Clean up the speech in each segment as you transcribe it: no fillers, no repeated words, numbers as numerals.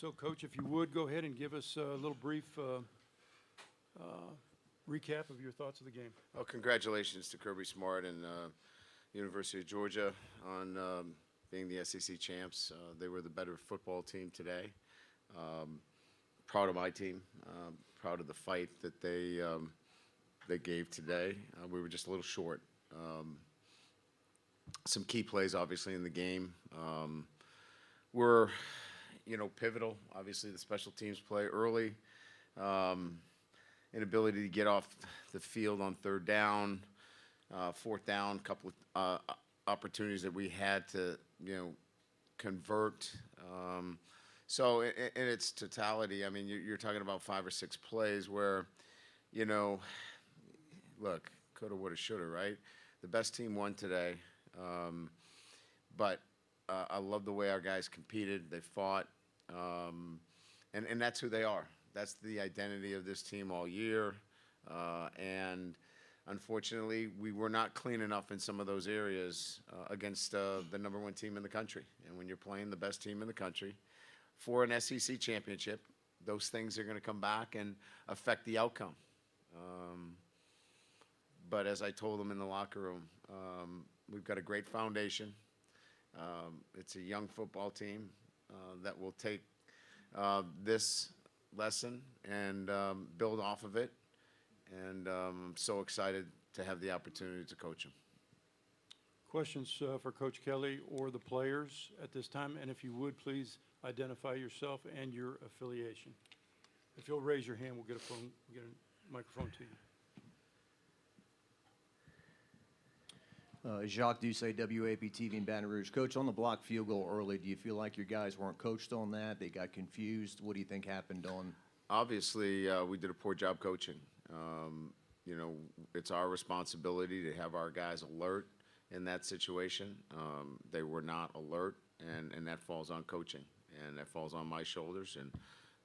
So, Coach, if you would, go ahead and give us a little brief recap of your thoughts of the game. Well, congratulations to Kirby Smart and University of Georgia on being the SEC champs. They were the better football team today. Proud of my team. Proud of the fight that they gave today. We were just a little short. Some key plays, obviously, in the game were, pivotal. Obviously, the special teams play early. Inability to get off the field on third down, fourth down, couple of opportunities that we had to, convert. So in its totality, I mean, you're talking about 5 or 6 plays where, look, coulda, woulda, shoulda, right? The best team won today, but I love the way our guys competed. They fought, and that's who they are. That's the identity of this team all year, and unfortunately, we were not clean enough in some of those areas against the #1 team in the country. And when you're playing the best team in the country for an SEC championship, those things are going to come back and affect the outcome. But as I told them in the locker room, we've got a great foundation. It's a young football team that will take this lesson and build off of it. And I'm so excited to have the opportunity to coach them. Questions for Coach Kelly or the players at this time? And if you would, please identify yourself and your affiliation. If you'll raise your hand, we'll get a microphone to you. Jacques Doucet, WAP-TV in Baton Rouge. Coach, on the blocked field goal early, do you feel like your guys weren't coached on that? They got confused? What do you think happened on? Obviously, we did a poor job coaching. It's our responsibility to have our guys alert in that situation. They were not alert, and that falls on coaching, and that falls on my shoulders, and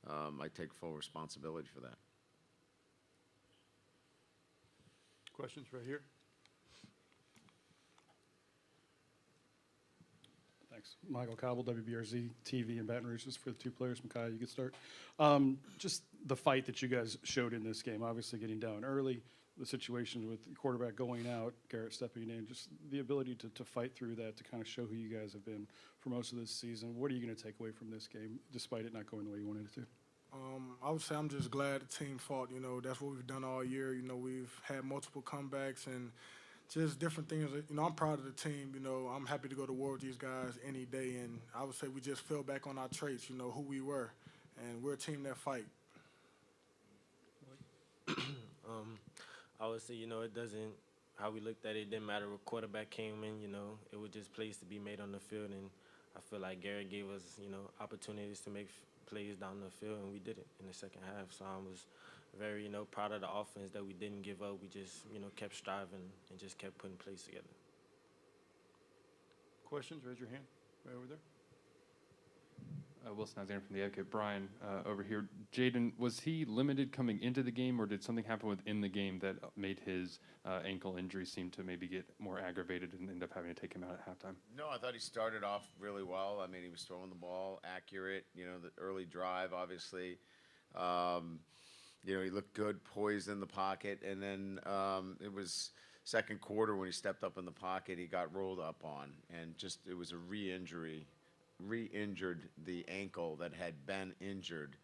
I take full responsibility for that. Questions right here? Thanks. Michael Cobble, WBRZ TV in Baton Rouge. Just for the 2 players, Mekhi, you can start. Just the fight that you guys showed in this game, obviously getting down early, the situation with the quarterback going out, Garrett stepping in, just the ability to fight through that, to kind of show who you guys have been for most of this season. What are you going to take away from this game, despite it not going the way you wanted it to? I would say I'm just glad the team fought. That's what we've done all year. We've had multiple comebacks and just different things. I'm proud of the team. I'm happy to go to war with these guys any day. And I would say we just fell back on our traits, who we were. And we're a team that fight. I would say, it doesn't, how we looked at it, didn't matter what quarterback came in, it was just plays to be made on the field. And I feel like Garrett gave us, opportunities to make plays down the field, and we did it in the second half. So I was very, proud of the offense that we didn't give up. We just, kept striving and just kept putting plays together. Questions? Raise your hand. Right over there. Wilson Alexander from The Advocate. Brian, over here. Jaden, was he limited coming into the game, or did something happen within the game that made his ankle injury seem to maybe get more aggravated and end up having to take him out at halftime? No, I thought he started off really well. I mean, he was throwing the ball accurate, the early drive, obviously. He looked good, poised in the pocket, and then it was second quarter when he stepped up in the pocket, he got rolled up on, and it was a re-injured the ankle that had been injured.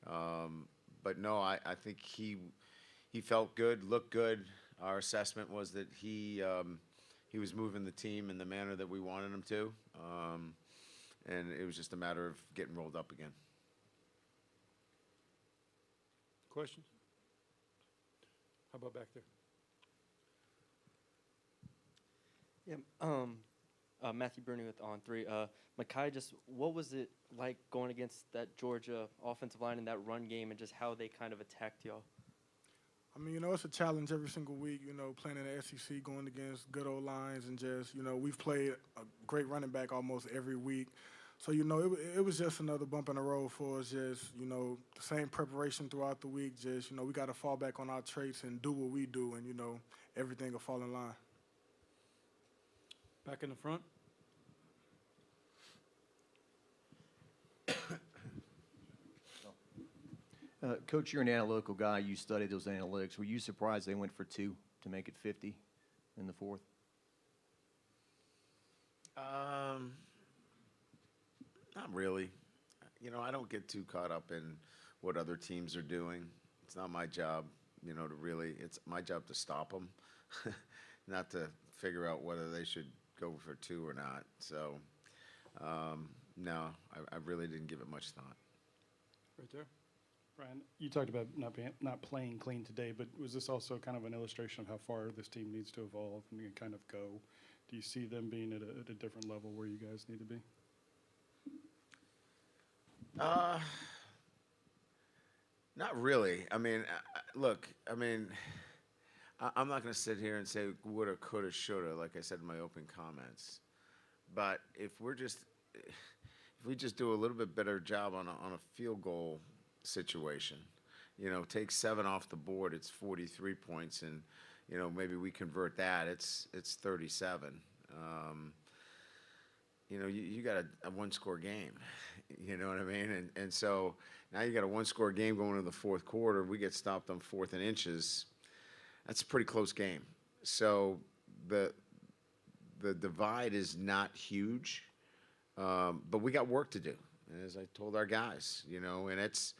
But no, I think he felt good, looked good. Our assessment was that he was moving the team in the manner that we wanted him to, and it was just a matter of getting rolled up again. Questions? How about back there? Yeah, Matthew Bruni with On3. Mekhi, just what was it like going against that Georgia offensive line in that run game, and just how they kind of attacked y'all? I mean, it's a challenge every single week, playing in the SEC, going against good old lines, and just, we've played a great running back almost every week. So, it was just another bump in the road for us, just, the same preparation throughout the week, just, we got to fall back on our traits and do what we do, and, everything will fall in line. Back in the front. Coach, you're an analytical guy. You studied those analytics. Were you surprised they went for 2 to make it 50 in the fourth? Not really. You know, I don't get too caught up in what other teams are doing. It's not my job, you know, to really, it's my job to stop them, not to figure out whether they should go for 2 or not. So, no, I really didn't give it much thought. Right there. Brian, you talked about not playing clean today, but was this also kind of an illustration of how far this team needs to evolve and kind of go? Do you see them being at a different level where you guys need to be? Not really. I mean, look, I mean, I'm not going to sit here and say woulda, coulda, shoulda, like I said in my opening comments. But if we just do a little bit better job on a field goal situation, you know, take 7 off the board, it's 43 points, and you know, maybe we convert that, it's 37. You know, you got a 1-score game. You know what I mean? And so now you got a 1-score game going into the fourth quarter. We get stopped on 4th and inches. That's a pretty close game. So the divide is not huge, but we got work to do, as I told our guys. You know, and it's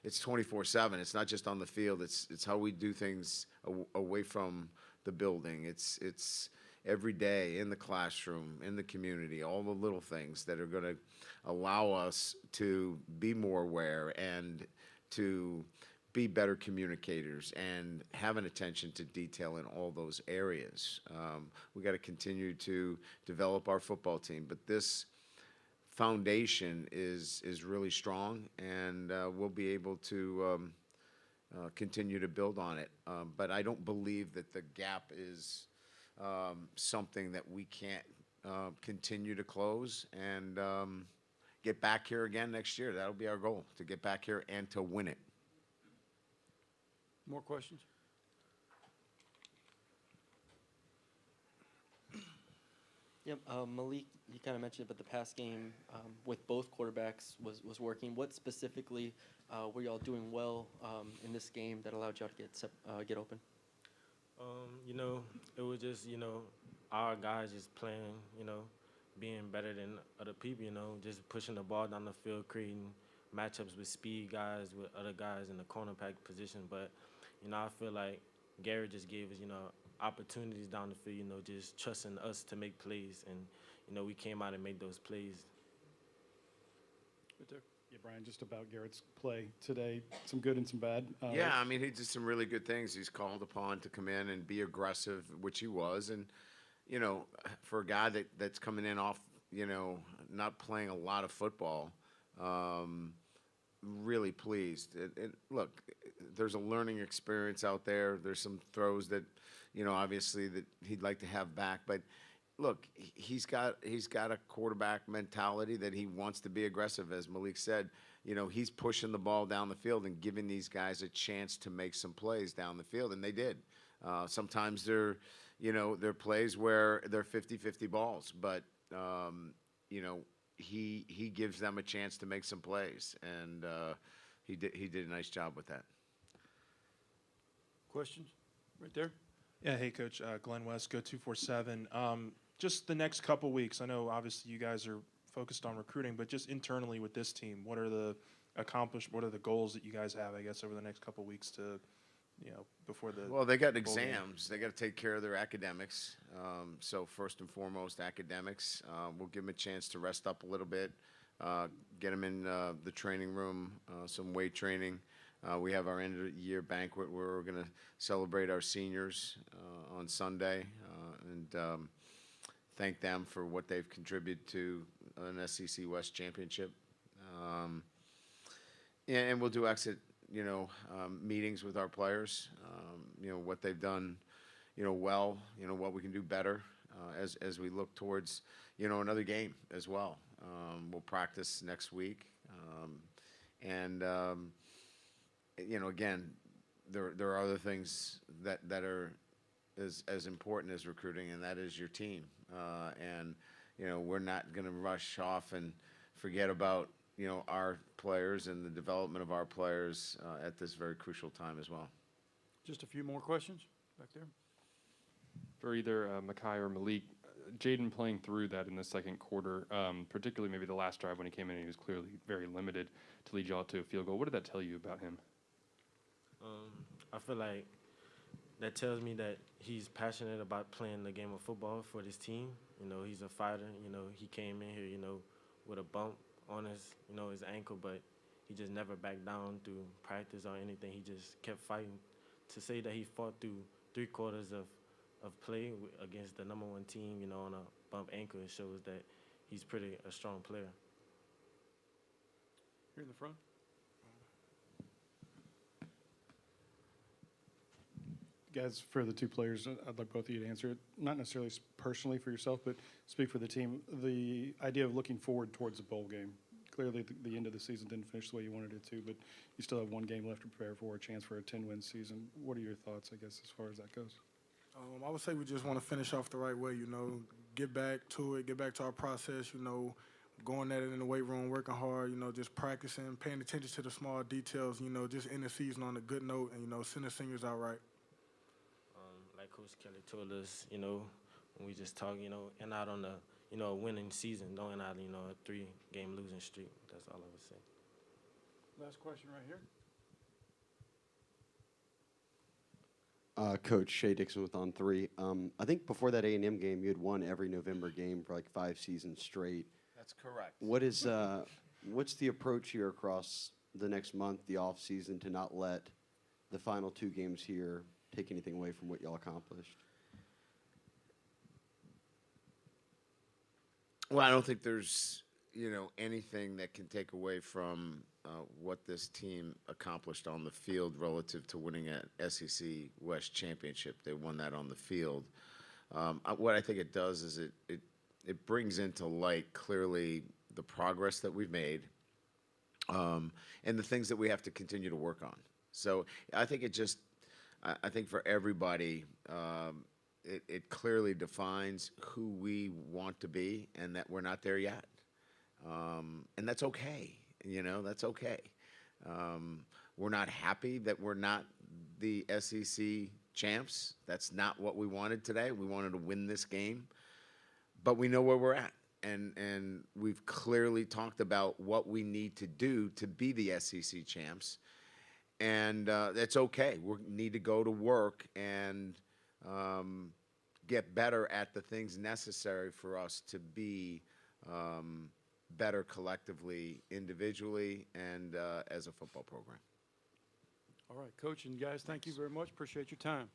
24/7. It's not just on the field. It's how we do things away from the building. It's every day in the classroom, in the community, all the little things that are going to allow us to be more aware and to be better communicators and have an attention to detail in all those areas. We got to continue to develop our football team, but this foundation is really strong, and we'll be able to continue to build on it. But I don't believe that the gap is something that we can't continue to close and get back here again next year. That'll be our goal, to get back here and to win it. More questions? Yep, Malik, you kind of mentioned it, but the pass game with both quarterbacks was working. What specifically were y'all doing well in this game that allowed y'all to get open? You know, it was just, you know, our guys just playing, you know, being better than other people, you know, just pushing the ball down the field, creating matchups with speed guys, with other guys in the cornerback position. But, you know, I feel like Garrett just gave us, you know, opportunities down the field, you know, just trusting us to make plays. And, you know, we came out and made those plays. Right there. Yeah, Brian, just about Garrett's play today, some good and some bad. Yeah, I mean, he did some really good things. He's called upon to come in and be aggressive, which he was. And, you know, for a guy that's coming in off, you know, not playing a lot of football, really pleased. And look, there's a learning experience out there. There's some throws that, you know, obviously that he'd like to have back. But, look, he's got a quarterback mentality that he wants to be aggressive. As Malik said, you know, he's pushing the ball down the field and giving these guys a chance to make some plays down the field, and they did. Sometimes they're plays where they're 50-50 balls, but, you know, he gives them a chance to make some plays, and he did a nice job with that. Questions? Right there. Yeah, hey, Coach. Glenn West, Go247. Just the next couple weeks, I know obviously you guys are focused on recruiting, but just internally with this team, what are the goals that you guys have, I guess, over the next couple weeks to, you know, before the Well, they got bowl game? exams. They got to take care of their academics. So first and foremost, academics. We'll give them a chance to rest up a little bit, get them in the training room, some weight training. We have our end of the year banquet where we're going to celebrate our seniors on Sunday and thank them for what they've contributed to an SEC West championship. And we'll do exit, you know, meetings with our players, you know, what they've done, you know, well, you know, what we can do better as we look towards, you know, another game as well. We'll practice next week. You know, again, there are other things that are as important as recruiting, and that is your team. And, you know, we're not going to rush off and forget about, our players and the development of our players at this very crucial time as well. Just a few more questions back there. For either Makai or Malik, Jaden playing through that in the second quarter, particularly maybe the last drive when he came in, he was clearly very limited to lead you all to a field goal. What did that tell you about him? I feel like that tells me that he's passionate about playing the game of football for this team. He's a fighter. He came in here, with a bump on his ankle, but he just never backed down through practice or anything. He just kept fighting. To say that he fought through 3 quarters of play against the #1 team, on a bump ankle, it shows that he's pretty a strong player. Here in the front. Guys, for the 2 players, I'd like both of you to answer it. Not necessarily personally for yourself, but speak for the team. The idea of looking forward towards a bowl game. Clearly, the end of the season didn't finish the way you wanted it to, but you still have 1 game left to prepare for, a chance for a 10-win season. What are your thoughts, I guess, as far as that goes? I would say we just want to finish off the right way, get back to it, get back to our process, going at it in the weight room, working hard, just practicing, paying attention to the small details, just end the season on a good note and, send the seniors out right. Like Coach Kelly told us, when we just talk, and out on a winning season, don't end out, a 3-game losing streak. That's all I would say. Last question right here. Coach Shea Dixon with On 3. I think before that A&M game, you had won every November game for like 5 seasons straight. That's correct. What's the approach here across the next month, the off season, to not let the final 2 games here take anything away from what y'all accomplished? Well, I don't think there's, anything that can take away from what this team accomplished on the field relative to winning an SEC West championship. They won that on the field. What I think it does is it brings into light clearly the progress that we've made and the things that we have to continue to work on. So I think I think for everybody, it clearly defines who we want to be and that we're not there yet. And that's okay. That's okay. We're not happy that we're not the SEC champs. That's not what we wanted today. We wanted to win this game. But we know where we're at. And we've clearly talked about what we need to do to be the SEC champs. And that's okay. We need to go to work and get better at the things necessary for us to be better collectively, individually, and as a football program. All right, Coach and guys, thank you very much. Appreciate your time.